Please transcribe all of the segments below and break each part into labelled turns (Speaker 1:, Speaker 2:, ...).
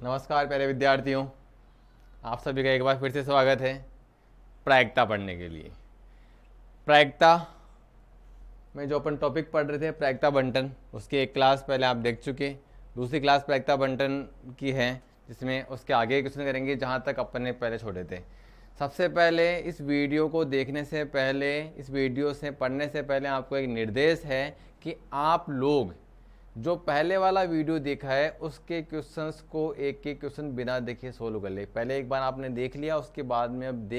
Speaker 1: नमस्कार प्यारे विद्यार्थियों, आप सभी का एक बार फिर से स्वागत है प्रायिकता पढ़ने के लिए। प्रायिकता में जो अपन टॉपिक पढ़ रहे थे प्रायिकता बंटन, उसकी एक क्लास पहले आप देख चुके। दूसरी क्लास प्रायिकता बंटन की है जिसमें उसके आगे क्वेश्चन करेंगे जहाँ तक अपन ने पहले छोड़े थे। सबसे पहले इस वीडियो को देखने से पहले, इस वीडियो से पढ़ने से पहले आपको एक निर्देश है कि आप लोग जो पहले वाला वीडियो देखा है उसके क्वेश्चंस को एक एक क्वेश्चन बिना देखे सोल्व कर ले। पहले एक बार आपने देख लिया, उसके बाद में अब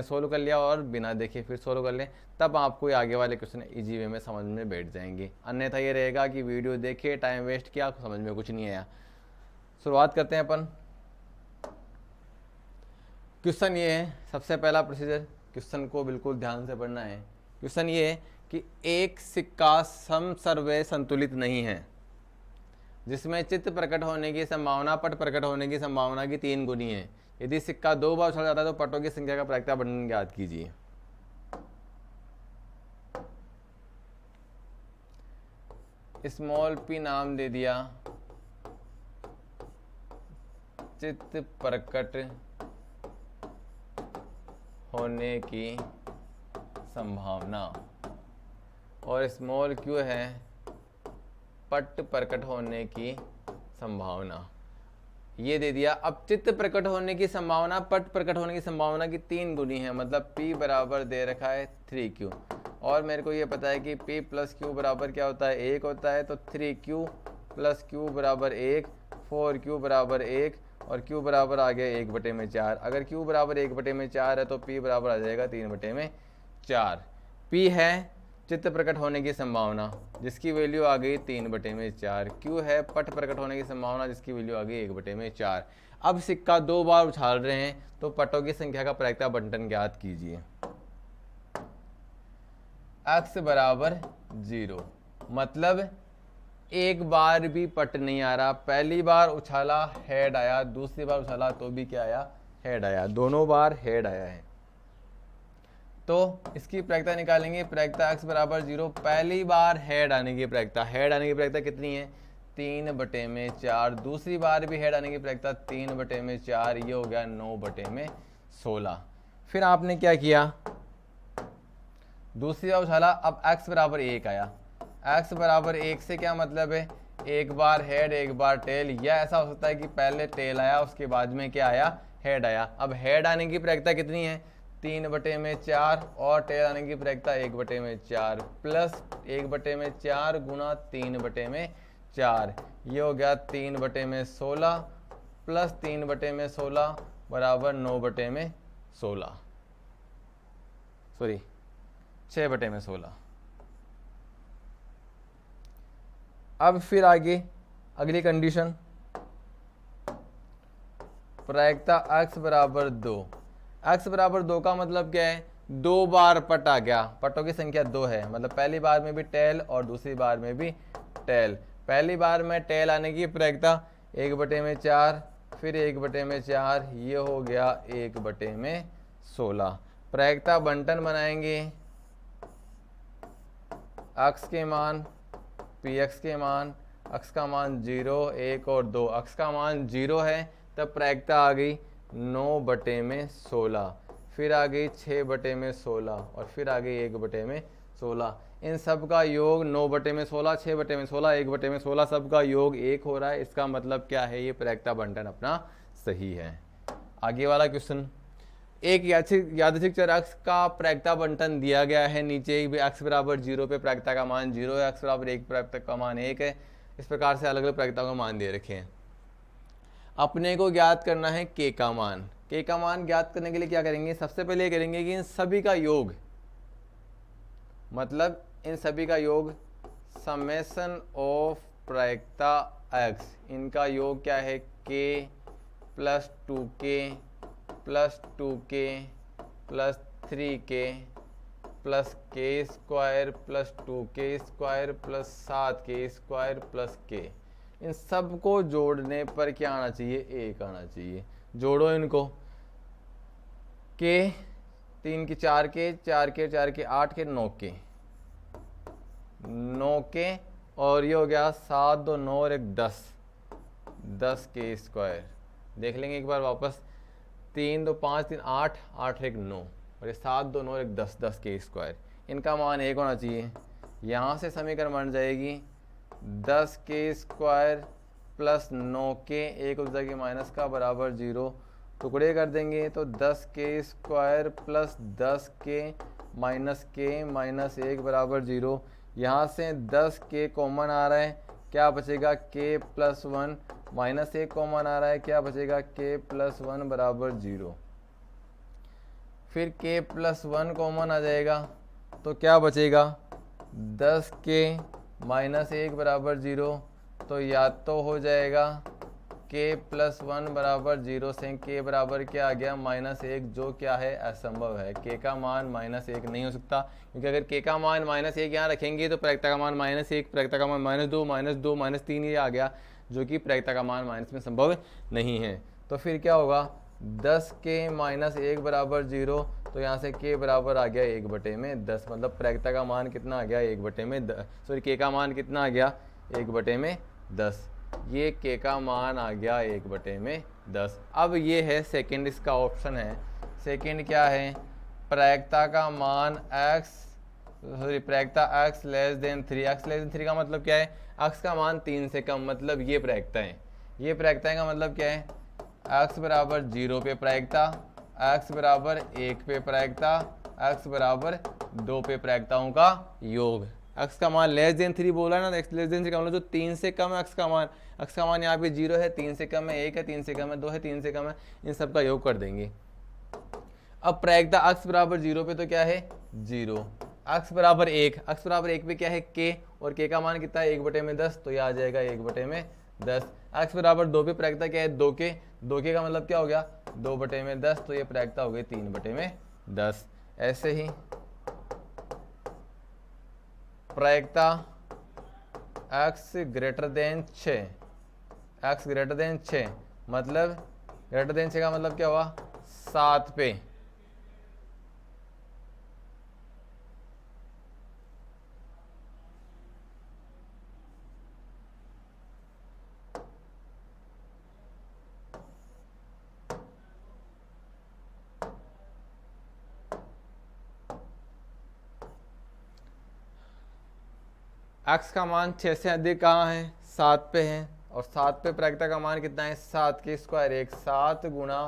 Speaker 1: सोल्व कर लिया और बिना देखे फिर सोल्व कर लें, तब आपको आगे वाले क्वेश्चन इजी वे में समझ में बैठ जाएंगे। अन्यथा ये रहेगा कि वीडियो देखे, टाइम वेस्ट किया, समझ में कुछ नहीं आया। शुरुआत करते हैं अपन। क्वेश्चन ये है, सबसे पहला प्रोसीजर, क्वेश्चन को बिल्कुल ध्यान से पढ़ना है। क्वेश्चन ये है कि एक सिक्का समसर्वे संतुलित नहीं है जिसमें चित्त प्रकट होने की संभावना पट प्रकट होने की संभावना की 3 गुनी है। यदि सिक्का 2 बार उछल जाता है तो पटों की संख्या का प्रायिकता बंटन ज्ञात कीजिए। स्मॉल पी नाम दे दिया, चित्त प्रकट होने की संभावना, और स्मॉल क्यू है पट प्रकट होने की संभावना, ये दे दिया। अब चित्त प्रकट होने की संभावना पट प्रकट होने की संभावना की 3 गुनी है, मतलब P बराबर दे रखा है 3Q, और मेरे को ये पता है कि P प्लस Q बराबर क्या होता है, 1 होता है। तो 3Q प्लस Q बराबर 1, 4Q बराबर 1 और Q बराबर आ गया 1/4। अगर Q बराबर 1/4 है तो P बराबर आ जाएगा 3/4। P है चित्त प्रकट होने की संभावना जिसकी वैल्यू आ गई 3/4। Q है पट प्रकट होने की संभावना जिसकी वैल्यू आ गई 1/4। अब सिक्का 2 बार उछाल रहे हैं तो पटों की संख्या का प्रायिकता बंटन ज्ञात कीजिए। x बराबर 0, मतलब एक बार भी पट नहीं आ रहा। पहली बार उछाला हेड आया, दूसरी बार उछाला तो भी क्या आया, हेड आया। दोनों बार हेड आया है। तो इसकी प्रायिकता निकालेंगे। प्रायिकता x बराबर 0, पहली बार हेड आने की प्रायिकता, हेड आने की प्रायिकता कितनी है, 3/4। दूसरी बार भी हेड आने की प्रायिकता 3/4, ये हो गया 9/16। फिर आपने क्या किया, दूसरी बार उछाला, अब x बराबर 1 आया। x बराबर 1 से क्या मतलब है, एक बार हेड एक बार टेल, या ऐसा हो सकता है कि पहले टेल आया उसके बाद में क्या आया, हेड आया। अब हेड आने की प्रायिकता कितनी है, 3/4, और टेल आने की प्रायिकता 1/4 प्लस 1/4 गुना 3/4, ये हो गया 3/16 प्लस 3/16 बराबर 9/16, सॉरी 6/16। अब फिर आगे अगली कंडीशन, प्रायिकता x बराबर 2। x बराबर 2 का मतलब क्या है, 2 बार पट आ गया, पटों की संख्या 2 है, मतलब पहली बार में भी टेल और दूसरी बार में भी टेल। पहली बार में टेल आने की प्रायिकता 1/4, फिर 1/4, ये हो गया 1/16। प्रायिकता बंटन बनाएंगे, x के मान, px के मान, x का मान 0, 1 और 2, x का मान 0 है तब प्रायिकता आ गई 9/16, फिर आ गई 6/16 और फिर आ गई 1/16। इन सब का योग 9/16, 6/16, 1/16, सब का योग 1 हो रहा है। इसका मतलब क्या है, ये प्रायिकता बंटन अपना सही है। आगे वाला क्वेश्चन, एक यादृच्छिक चर x का प्रायिकता बंटन दिया गया है, नीचे भी x बराबर 0 पे प्रायिकता का मान 0 है, x बराबर 1 प्रायिकता का मान 1 है। इस प्रकार से अलग अलग प्रायिकता का मान दे रखे हैं। अपने को ज्ञात करना है k का मान। k का मान ज्ञात करने के लिए क्या करेंगे, सबसे पहले करेंगे कि इन सभी का योग, मतलब इन सभी का योग, समेशन ऑफ प्रायिकता x, इनका योग क्या है, k plus 2k plus 2k plus 3k plus k square plus 2k square plus 7k square plus k, इन सब को जोड़ने पर क्या आना चाहिए, 1 आना चाहिए। जोड़ो इनको, k 3 की 4k, 4k 4k 8k 9k, 9k, और ये हो गया 7 2 9 और 1 10, 10k²। देख लेंगे एक बार वापस, 3 2 5 3 8, 8 1 9 और ये 7 2 9 1 10, 10k²। इनका मान 1 होना चाहिए। यहाँ से समीकरण बन जाएगी 10k² प्लस 9k, एक हो जाएगी माइनस का बराबर 0, टुकड़े कर देंगे तो 10k² plus 10k minus k minus 1 बराबर 0। यहाँ से 10k कॉमन आ रहा है, क्या बचेगा k प्लस 1, माइनस 1 कॉमन आ रहा है, क्या बचेगा k प्लस 1 बराबर 0। फिर k प्लस 1 कॉमन आ जाएगा तो क्या बचेगा 10k माइनस 1 बराबर 0। तो या तो हो जाएगा k प्लस 1 बराबर 0 से k बराबर क्या आ गया -1, जो क्या है असंभव है। k का मान -1 नहीं हो सकता, क्योंकि अगर k का मान -1 यहाँ रखेंगे तो प्रायिकता का मान -1, प्रायिकता का मान -2, -2 -3 ये आ गया, जो कि प्रायिकता का मान माइनस में संभव नहीं है। तो फिर क्या होगा 10k माइनस 1 बराबर 0, तो यहाँ से k बराबर आ गया 1/10, मतलब प्रायिकता का मान कितना आ गया 1/10, सॉरी k का मान कितना आ गया 1/10। ये k का मान आ गया 1/10। अब ये है सेकंड, इसका ऑप्शन है। सेकंड क्या है, प्रायिकता का मान प्रायिकता x less then 3। x less then 3 का मतलब क्या है, x का मान 3 से कम, मतलब ये प्रायिकता है। ये प्रायिकता का मतलब क्या है, x बराबर 0 पे प्रायिकता, x बराबर 1 पे प्रायिकता, x बराबर 2 पे प्रायिकताओं का योग। x का मान लेस देन 3 बोला है ना, x लेस देन 3 का मतलब जो 3 से कम है x का मान यहाँ पे 0 है, 3 से कम है 1 है, 3 से कम है 2 है, 3 से कम है, इन सब का योग कर देंगे। अब प्रायिकता x बराबर 0 पे तो क्या है 0, x बराबर 1, x बराबर 1 पे क्या है k, और k का मान कितना है 1/10, तो यह आ जाएगा 1/10। x बराबर 2 पे प्रायिकता क्या है 2k, 2k का मतलब क्या हो गया 2/10, तो ये प्रायिकता हो गई 3/10। ऐसे ही प्रायिकता x greater than 6, x greater than 6 मतलब ग्रेटर देन 6 का मतलब क्या हुआ 7 पे, x का मान 6 से अधिक कहाँ है 7 पे है, और 7 पे प्रायिकता का मान कितना है 7k², 7 गुणा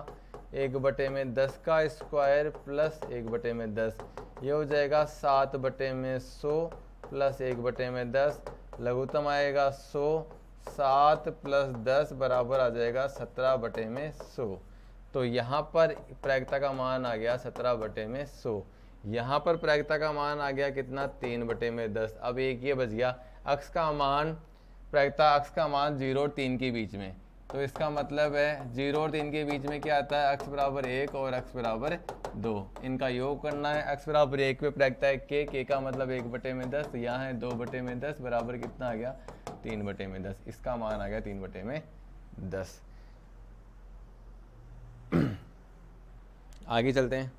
Speaker 1: 1/10 का स्क्वायर प्लस 1/10, ये हो जाएगा 7/100 प्लस 1/10, लघुत्तम आएगा 100, 7 प्लस 10 बराबर आ जाएगा 17/100। तो यहाँ पर प्रायिकता का मान आ गया 17/100। यहाँ पर प्रायिकता का मान आ गया कितना 3/10। अब एक ये बच गया x का मान, प्रायिकता x का मान 0 और 3 के बीच में, तो इसका मतलब है 0 और 3 के बीच में क्या आता है x बराबर 1 और x बराबर 2, इनका योग करना है। x बराबर 1 पे प्रायिकता है k का मतलब 1/10, तो यहाँ है 2/10 बराबर कितना आ गया 3/10, इसका मान आ गया 3/10। आगे चलते हैं।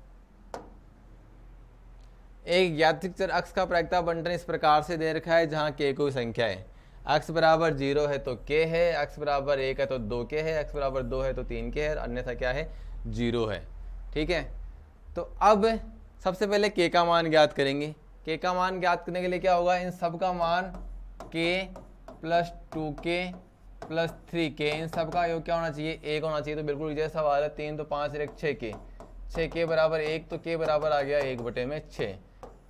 Speaker 1: एक यादृच्छिक चर x का प्रायिकता बंटन इस प्रकार से दे रखा है जहां k कोई संख्या है, x बराबर 0 है तो k है, x बराबर 1 है तो 2k है, x बराबर 2 है तो 3k है, अन्यथा क्या है 0 है। ठीक है, तो अब सबसे पहले k का मान ज्ञात करेंगे। k का मान ज्ञात करने के लिए क्या होगा, इन सब का मान k plus 2k plus 3k, इन सब का योग क्या होना चाहिए 1 होना चाहिए। तो बिल्कुल जैसा सवाल है 3 तो 5 1 6k, 6k बराबर 1, तो k बराबर आ गया 1/6,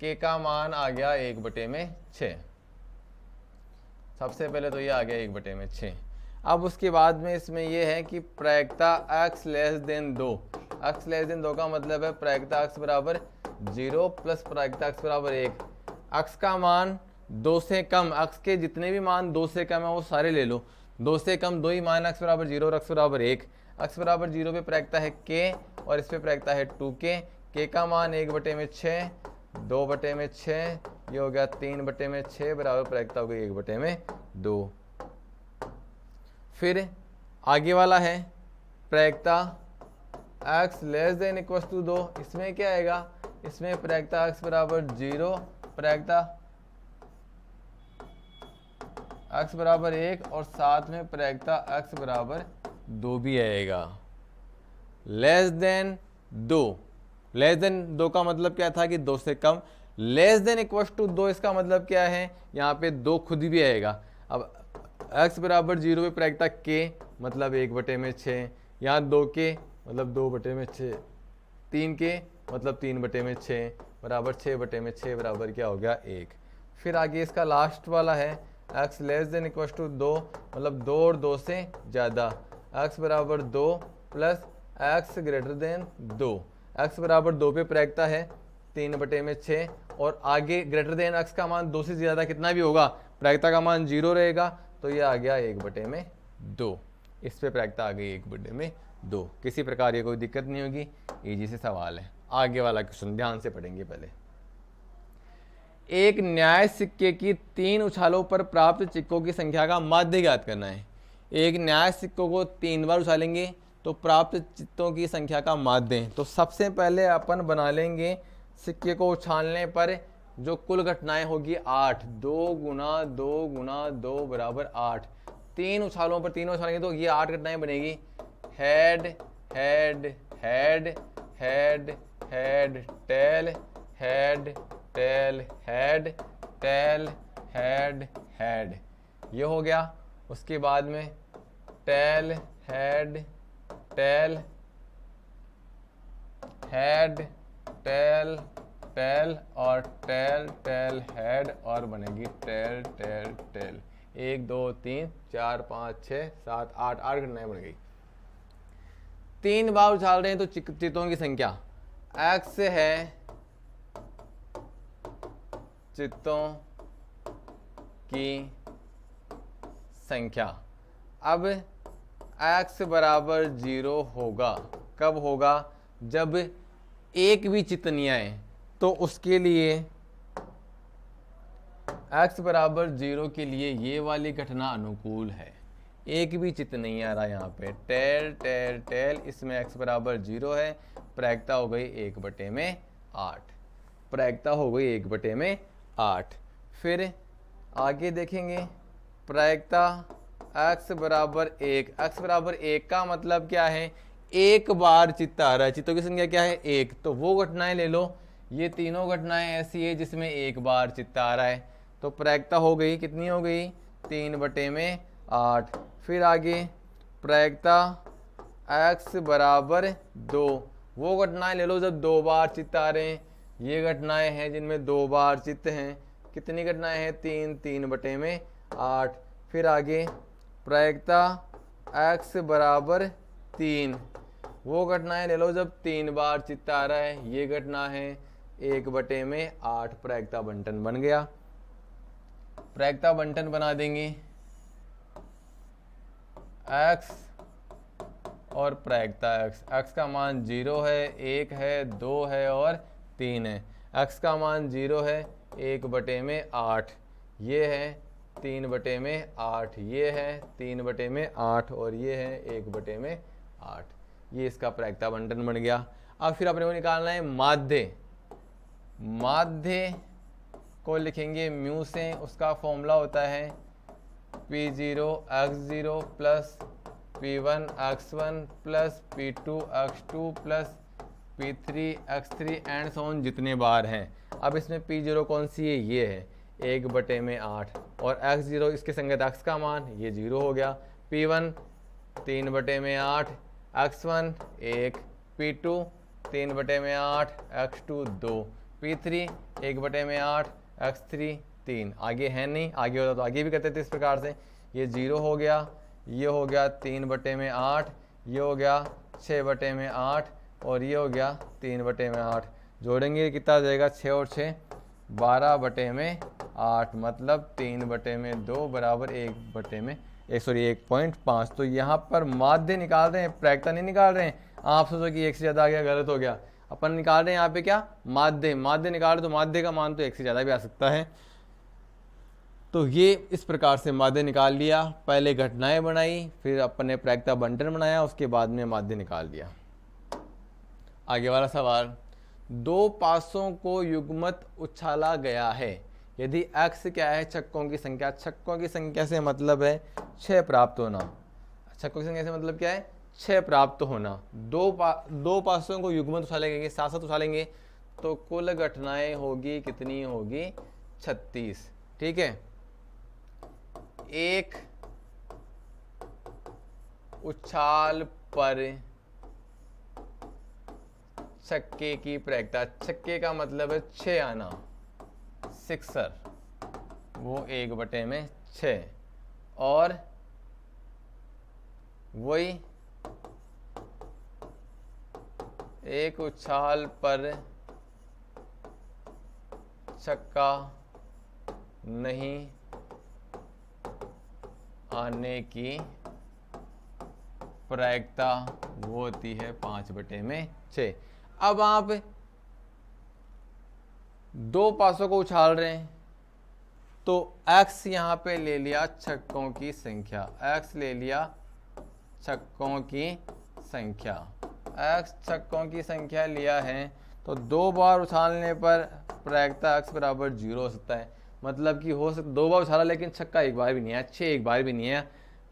Speaker 1: k का मान आ गया 1/6। सबसे पहले तो ये आ गया 1/6। अब उसके बाद में इसमें ये है कि प्रायिकता x less then 2, x less then 2 का मतलब है प्रायिकता x बराबर 0 प्लस प्रायिकता x बराबर 1। x का मान 2 से कम, x के जितने भी मान 2 से कम है वो सारे ले लो, 2 से कम 2 ही मान x बराबर 0 और x बराबर 1। x बराबर 0 पे प्रायिकता है k और इस पे प्रायिकता है 2k, k का मान 1/6, 2/6, ये हो गया 3/6 बराबर प्रायिकता हो गई 1/2। फिर आगे वाला है प्रायिकता x less than equal to 2, इसमें क्या आएगा, इसमें प्रायिकता x बराबर 0, प्रायिकता x बराबर 1 और साथ में प्रायिकता x बराबर 2 भी आएगा। लेस देन 2, लेस देन 2 का मतलब क्या था कि 2 से कम। लेस देन इक्वल टू 2 इसका मतलब क्या है, यहाँ पे 2 खुद भी आएगा। अब x बराबर 0 पे प्रायिकता k मतलब 1/6, यहाँ 2 के मतलब 2/6, 3 के मतलब 3/6 बराबर 6/6 बराबर क्या हो गया 1। फिर आगे इसका लास्ट वाला है x less than equal to 2 मतलब 2 और 2 से ज़्यादा, x बराबर 2 plus x greater than 2। x बराबर 2 पे प्रायिकता है 3/6 और आगे ग्रेटर देन x का मान 2 से ज़्यादा कितना भी होगा, प्रायिकता का मान 0 रहेगा, तो ये आ गया 1/2। इस पे प्रायिकता आ गई 1/2। किसी प्रकार ये कोई दिक्कत नहीं होगी, इजी से सवाल है। आगे वाला क्वेश्चन ध्यान से पढ़ेंगे। पहले एक न्याय सिक्के की 3 उछालों पर प्राप्त सिक्कों की संख्या का माध्य ज्ञात करना है। एक न्याय सिक्कों को 3 बार उछालेंगे तो प्राप्त चित्तों की संख्या का माध्य। तो सबसे पहले अपन बना लेंगे सिक्के को उछालने पर जो कुल घटनाएं होगी 8, 2 गुना 2 गुना 2 बराबर 8। 3 उछालों पर 3 उछालेंगे तो ये 8 घटनाएं बनेगी। Head head head head head tail head tail head tail head head, ये हो गया। उसके बाद में tail head tail head tail tail और टेल टेल हेड और बनेगी टेल टेल टेल। 1 2 3 4 5 6 7 8 8 घटनाएं बन गई। 3 बार उछाल रहे हैं तो चित्तों की संख्या x है चित्तों की संख्या। अब x बराबर 0 होगा, कब होगा, जब एक भी चित्त नहीं आए, तो उसके लिए x बराबर 0 के लिए ये वाली घटना अनुकूल है। एक भी चित्त नहीं आ रहा यहाँ पे, टेल टेल टेल, इसमें x बराबर 0 है, प्रायिकता हो गई 1/8, प्रायिकता हो गई 1/8। फिर आगे देखेंगे प्रायिकता x बराबर 1, x बराबर 1 का मतलब क्या है, एक बार चित्त आ रहा है, चित्तों की संख्या क्या है 1, तो वो घटनाएं ले लो। ये तीनों घटनाएं ऐसी है जिसमें एक बार चित्त आ रहा है, तो प्रायिकता हो गई, कितनी हो गई 3/8। फिर आगे प्रायिकता x बराबर 2, वो घटनाएं ले लो जब 2 बार चित्त आ रहे हैं। ये घटनाएं हैं जिनमें 2 बार चित्त हैं, कितनी घटनाएं हैं 3/8। फिर आगे प्रायिकता x बराबर 3, वो घटनाएं ले लो जब 3 बार चित्त आ रहा है। ये घटना है 1/8, प्रायिकता बंटन बन गया। प्रायिकता बंटन बना देंगे x और प्रायिकता x का मान 0 है, 1 है, 2 है और 3 है। x का मान 0 है 1/8, ये है 3/8, ये है 3/8 और ये है 1/8। ये इसका प्रायिकता बंटन बन गया। अब फिर अपने को निकालना है माध्य। माध्य को लिखेंगे म्यू से, उसका फॉर्मूला होता है P0 x0 plus P1 x1 plus P2 x2 plus P3 x3 and so on, जितने बार हैं। अब इसमें P0 कौन सी है, ये है 1/8 और x0 इसके संगत x का मान, ये 0 हो गया। P1 3/8, x1 1, P2 3/8, x2 2, P3 1/8, x3 3। आगे है नहीं, आगे होता तो आगे भी करते थे इस प्रकार से। ये 0 हो गया, ये हो गया 3/8, ये हो गया 6/8 और ये हो गया 3/8। जोड़ेंगे कितना आ जाएगा, 6 और 6 12/8, मतलब 3/2 बराबर 1/5। तो यहाँ पर माध्य निकाल रहे हैं, प्रायिकता नहीं निकाल रहे हैं। आप सोचो कि 1 से ज़्यादा आ गया, गलत हो गया। अपन निकाल रहे हैं यहाँ पे क्या, माध्य। माध्य निकाल रहे तो माध्य का मान तो 1 से ज़्यादा भी आ सकता है। तो ये इस प्रकार से माध्य निकाल लिया। पहले घटनाएं बनाई, फिर अपन ने प्रायिकता बंटन बनाया, उसके बाद में माध्य निकाल दिया। आगे वाला सवाल, 2 पासों को युग्मत उछाला गया है, यदि x क्या है, छक्कों की संख्या, छक्कों की संख्या से मतलब है 6 प्राप्त होना। छक्कों की संख्या से मतलब क्या है, 6 प्राप्त होना। दो पासों को युग्मत उठा लेंगे, साथ साथ उठा लेंगे, तो कुल घटनाएं होगी कितनी होगी, 36। ठीक है, एक उछाल पर छक्के की प्रायिकता, छक्के का मतलब है 6 आना, सिक्सर, वो 1/6, और वही एक उछाल पर छक्का नहीं आने की प्रायिकता वो होती है 5/6। अब आप दो पासों को उछाल रहे हैं, तो x यहां पे ले लिया छक्कों की संख्या, x ले लिया छक्कों की संख्या, x छक्कों की संख्या लिया है, तो 2 बार उछालने पर प्रायिकता x बराबर 0 हो सकता है। मतलब कि हो सकता 2 बार उछाला लेकिन छक्का एक बार भी नहीं आया, 6 एक बार भी नहीं है,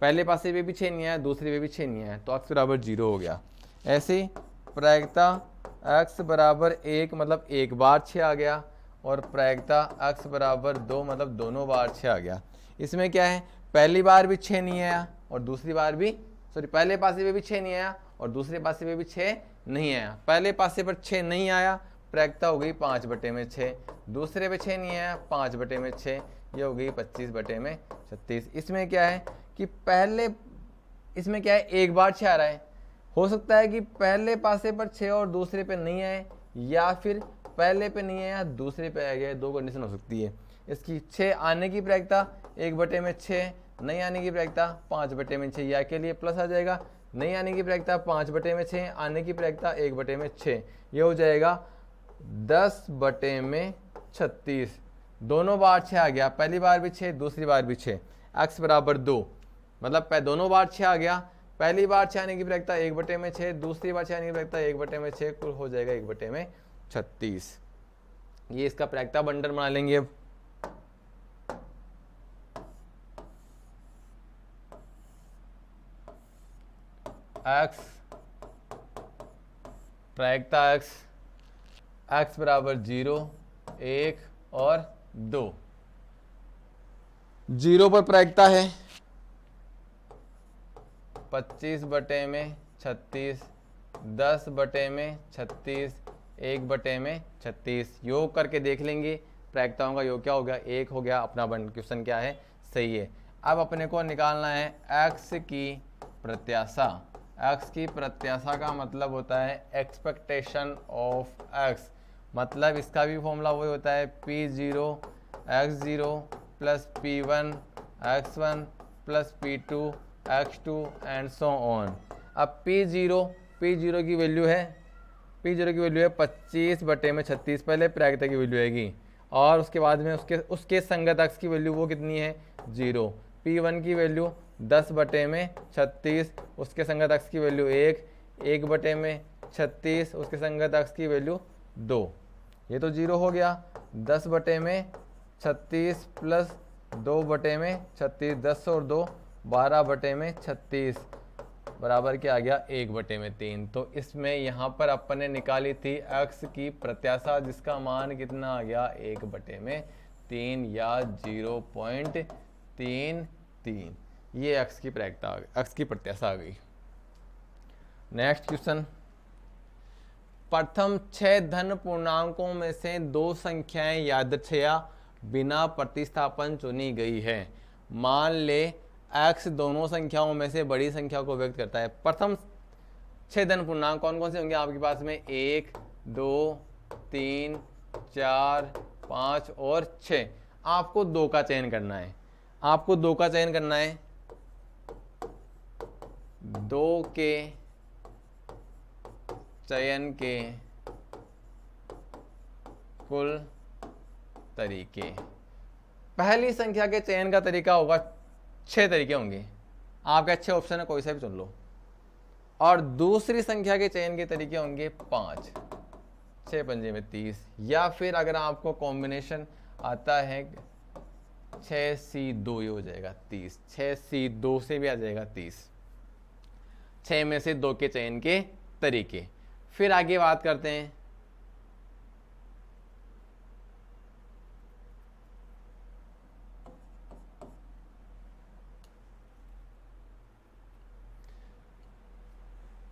Speaker 1: पहले पासे पे भी 6 नहीं आया, दूसरे पे भी 6 नहीं आया, तो x बराबर 0 हो गया। ऐसे प्रायिकता x बराबर 1 मतलब एक बार 6 आ गया, और प्रायिकता x बराबर 2 मतलब दोनों बार 6 आ गया। इसमें क्या है, पहली बार भी 6 नहीं आया और दूसरी बार भी, सॉरी, पहले पासे पे भी 6 नहीं आया और दूसरे पासे पे भी 6 नहीं आया। पहले पासे पर 6 नहीं आया, प्रायिकता हो गई 5/6, दूसरे पे 6 नहीं आया, 5/6, ये हो गई 25/36। इसमें क्या है कि पहले, इसमें क्या है, एक बार 6 आ रहा है, हो सकता है कि पहले पासे पर 6 और दूसरे पे नहीं आए, या फिर पहले पे नहीं आया दूसरे पे आ गया, 2 कंडीशन हो सकती है। इसकी 6 आने की प्रायिकता 1/6, नहीं आने की प्रायिकता 5/6, या के लिए प्लस आ जाएगा, नहीं आने की प्रायिकता 5/6, आने की प्रायिकता 1/6, ये हो जाएगा 10/36। दोनों बार 6 आ गया, पहली बार भी 6, दूसरी बार भी 6, x बराबर 2, मतलब दोनों बार 6 आ गया, पहली बार 6 आने की प्रायिकता 1/6, दूसरी बार 6 आने की प्रायिकता 1/6, कुल हो जाएगा 1/36। ये इसका प्रायिकता बंडल बना लेंगे। अब x प्रायिकता x बराबर 0, 1 और 2। 0 पर प्रायिकता है 25/36, 10/36, 1/36। योग करके देख लेंगे प्रायिकताओं का योग क्या हो गया, 1 हो गया। अपना क्वेश्चन क्या है, सही है। अब अपने को निकालना है x की प्रत्याशा। x की प्रत्याशा का मतलब होता है एक्सपेक्टेशन ऑफ x, मतलब इसका भी फॉर्मूला वही होता है P0 x0 plus P1 x1 plus P2 x2 and so on. अब P0 की वैल्यू है, P0 की वैल्यू है 25/36, पहले प्रायिकता की वैल्यू आएगी, और उसके बाद में उसके संगत x की वैल्यू वो कितनी है, 0। P1 की वैल्यू 10/36, उसके संगत x की वैल्यू 1, 1/36, उसके संगत x की वैल्यू 2, ये तो 0 हो गया। 10/36 प्लस 2/36, 10 और 2 12/36 बराबर क्या आ गया, 1/3। तो इसमें यहाँ पर अपन ने निकाली थी x की प्रत्याशा, जिसका मान कितना आ गया, 1/3 या 0.33। ये x की प्रायिकता, x की प्रत्याशा आ गई। नेक्स्ट क्वेश्चन, प्रथम 6 धन पूर्णांकों में से 2 संख्याएं यादृच्छया बिना प्रतिस्थापन चुनी गई है। मान ले x दोनों संख्याओं में से बड़ी संख्या को व्यक्त करता है। प्रथम 6 धन पूर्णांक कौन कौन से होंगे आपके पास में, 1, 2, 3, 4, 5 और 6। आपको 2 का चयन करना है, आपको 2 का चयन करना है। 2 के चयन के कुल तरीके, पहली संख्या के चयन का तरीका होगा, 6 तरीके होंगे, आपके अच्छे ऑप्शन है, कोई सा भी चुन लो। और दूसरी संख्या के चयन के तरीके होंगे 5, 6 पंजे में 30, या फिर अगर आपको कॉम्बिनेशन आता है 6C2, ये हो जाएगा 30। 6C2 से भी आ जाएगा 30। 6 में से 2 के चयन के तरीके। फिर आगे बात करते हैं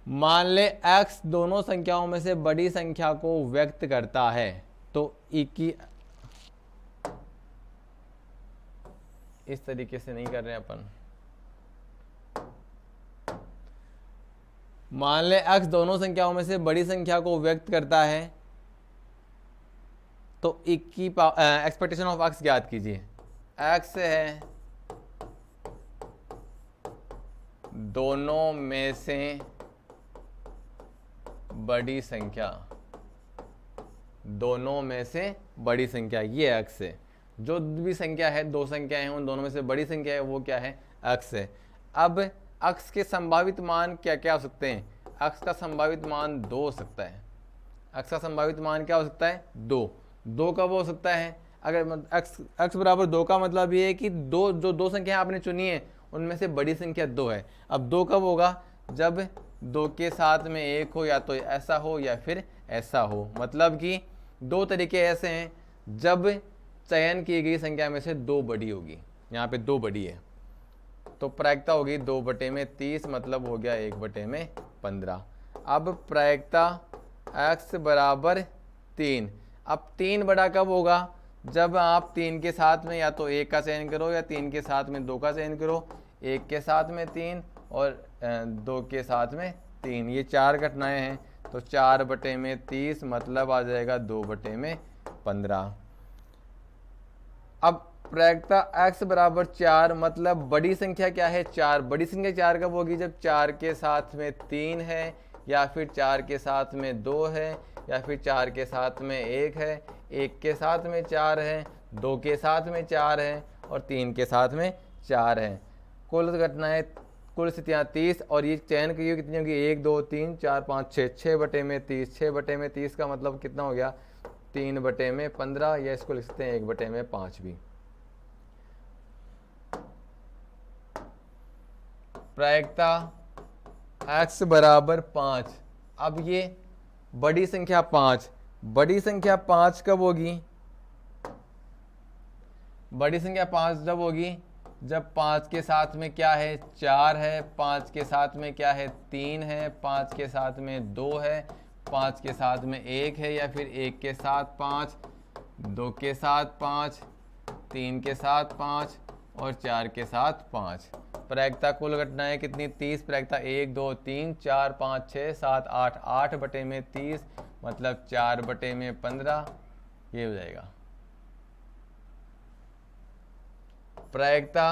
Speaker 1: मान ले x दोनों संख्याओं में से बड़ी संख्या को व्यक्त करता है, तो ई की इस तरीके से नहीं कर रहे अपन। मान ले x दोनों संख्याओं में से बड़ी संख्या को व्यक्त करता है, तो ई की एक्सपेक्टेशन ऑफ x ज्ञात कीजिए। x है दोनों में से बड़ी संख्या, दोनों में से बड़ी संख्या, ये x है। जो भी संख्या है, दो संख्याएं हैं, उन दोनों में से बड़ी संख्या है वो क्या है, x है। अब x के संभावित मान क्या क्या हो सकते हैं? x का संभावित मान 2 हो सकता है। x का संभावित मान क्या हो सकता है? 2। 2 कब हो सकता है? अगर x बराबर 2 का मतलब ये है कि दो संख्या आपने चुनी है उनमें से बड़ी संख्या 2 है। अब 2 कब होगा? जब 2 के साथ में 1 हो, या तो ऐसा हो या फिर ऐसा हो। मतलब कि 2 तरीके ऐसे हैं जब चयन की गई संख्या में से 2 बड़ी होगी। यहाँ पे 2 बड़ी है तो प्रायिकता होगी 2/30, मतलब हो गया 1/15। अब प्रायिकता x बराबर 3। अब 3 बड़ा कब होगा? जब आप 3 के साथ में या तो 1 का चयन करो या 3 के साथ में 2 का चयन करो। 1 के साथ में 3 और 2 के साथ में 3, ये 4 घटनाएं हैं, तो 4/30 मतलब आ जाएगा 2/15। अब प्रायिकता x बराबर 4, मतलब बड़ी संख्या क्या है? 4। बड़ी संख्या 4 कब होगी? जब 4 के साथ में 3 है, या फिर 4 के साथ में 2 है, या फिर 4 के साथ में 1 है, 1 के साथ में 4 है, 2 के साथ में 4 है और 3 के साथ में 4 है। कुल घटनाएं, कुल स्थितियाँ 30, और ये चयन की कितनी होगी? 1 2 3 4 5 6, 6/30। 6/30 का मतलब कितना हो गया? 3/15, या इसको लिख सकते हैं 1/5 भी। प्रायिकता x बराबर 5। अब ये बड़ी संख्या 5, बड़ी संख्या 5 कब होगी? बड़ी संख्या 5 जब होगी जब 5 के साथ में क्या है? 4 है, 5 के साथ में क्या है? 3 है, 5 के साथ में 2 है, 5 के साथ में 1 है, या फिर 1 के साथ 5, 2 के साथ 5, 3 के साथ 5 और 4 के साथ 5। प्रायिकता कुल घटनाएं कितनी? 30। प्रायिकता 1 2 3 4 5 6 7 8, 8/30 मतलब 4/15, ये हो जाएगा। प्रायिकता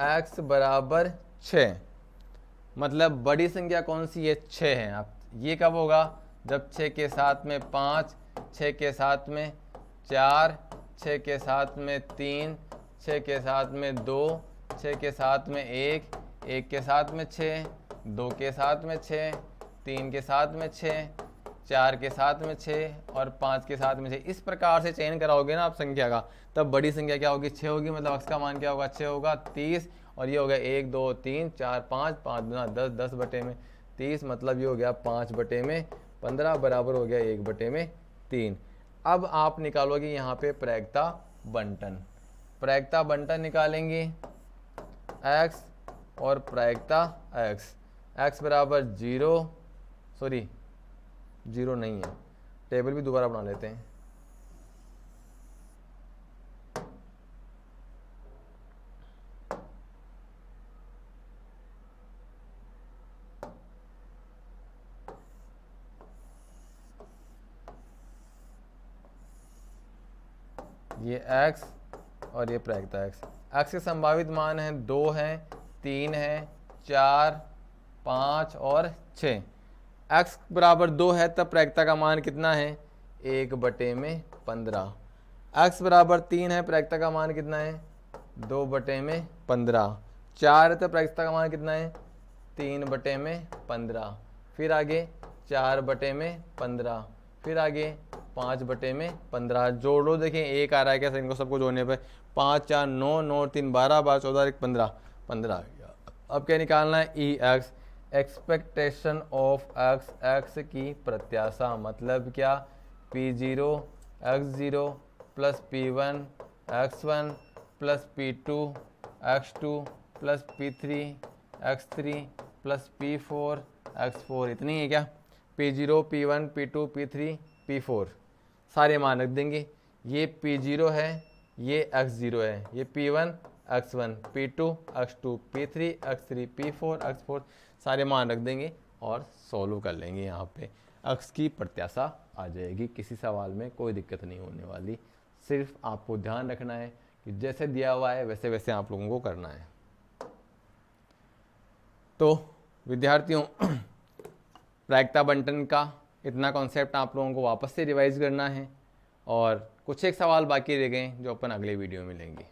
Speaker 1: x बराबर 6, मतलब बड़ी संख्या कौन सी है? 6 है। अब ये कब होगा? जब 6 के साथ में 5, 6 के साथ में 4, 6 के साथ में 3, 6 के साथ में 2, 6 के साथ में 1, 1 के साथ में 6, 2 के साथ में 6, 3 के साथ में 6, 4 के साथ में 6 और 5 के साथ में 6। इस प्रकार से चयन कराओगे ना आप संख्या का, तब बड़ी संख्या क्या होगी? 6 होगी। मतलब x का मान क्या होगा? 6 होगा 30, और ये हो गया 1 2 3 4 5, 5 गुना 10, 10/30 मतलब ये हो गया 5/15 बराबर हो गया 1/3। अब आप निकालोगे यहाँ पे प्रायिकता बंटन। प्रायिकता बंटन निकालेंगे x और प्रायिकता x बराबर 0, सॉरी 0 नहीं है, टेबल भी दोबारा बना लेते हैं। ये x और ये प्रायिकता x के संभावित मान हैं 2 हैं, 3 है, 4, 5 और 6। x बराबर 2 है तब प्रायिकता का मान कितना है? 1/15। x बराबर 3 है, प्रायिकता का मान कितना है? 2/15। 4 है तो प्रायिकता का मान कितना है? 3/15। फिर आगे 4/15, फिर आगे 5/15 जोड़ लो। देखें एक आ रहा है कैसे, इनको सबको जोड़ने पे 5 4 9 9 3 12 12 14 1 15 15 आ गया। अब क्या निकालना है, E X, expectation of X, X की प्रत्याशा, मतलब क्या, P0 x0 plus P1 x1 plus P2 x2 plus P3 x3 plus P4 x4, इतनी है क्या। P0 P1 P2 P3 P4 सारे मान रख देंगे। ये P0 है, ये x0 है, ये P1 x1 P2 x2 P3 x3 P4 x4 सारे मान रख देंगे और सॉल्व कर लेंगे। यहाँ पे x की प्रत्याशा आ जाएगी। किसी सवाल में कोई दिक्कत नहीं होने वाली, सिर्फ आपको ध्यान रखना है कि जैसे दिया हुआ है वैसे वैसे आप लोगों को करना है। तो विद्यार्थियों, प्रायिकता बंटन का इतना कॉन्सेप्ट आप लोगों को वापस से रिवाइज करना है और कुछ एक सवाल बाकी रह गए जो अपन अगले वीडियो में लेंगे।